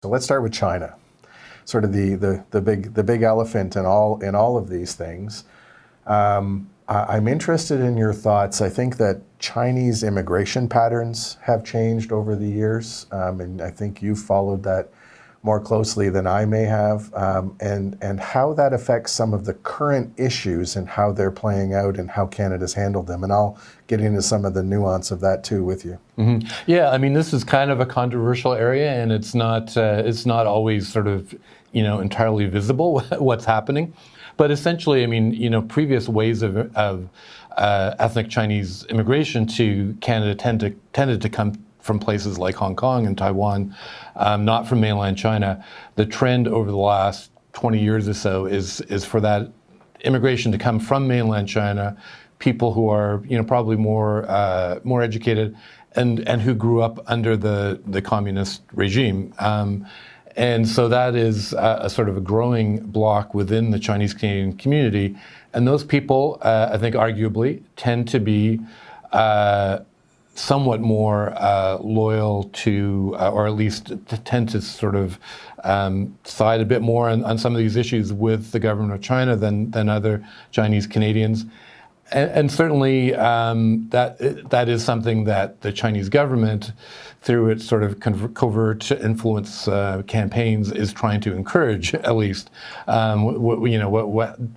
So let's start with China, sort of the big elephant in all of these things. I'm interested in your thoughts. I think that Chinese immigration patterns have changed over the years, and I think you've followed that more closely than I may have, and how that affects some of the current issues and how they're playing out and how Canada's handled them. And I'll get into some of the nuance of that too with you. Mm-hmm. Yeah, I mean, this is kind of a controversial area, and it's not always sort of, entirely visible what's happening. But essentially, I mean, previous waves of ethnic Chinese immigration to Canada tended to come from places like Hong Kong and Taiwan, not from mainland China. The trend over the last 20 years or so is for that immigration to come from mainland China, people who are probably more educated and who grew up under the communist regime. And so that is a sort of a growing block within the Chinese Canadian community. And those people, I think arguably, tend to be somewhat more loyal to, or at least tend to sort of side a bit more on some of these issues with the government of China than other Chinese Canadians. And certainly that is something that the Chinese government, through its sort of covert influence campaigns, is trying to encourage, at least.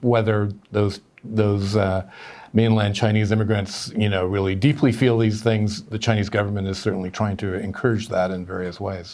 Whether those mainland Chinese immigrants, really deeply feel these things, the Chinese government is certainly trying to encourage that in various ways.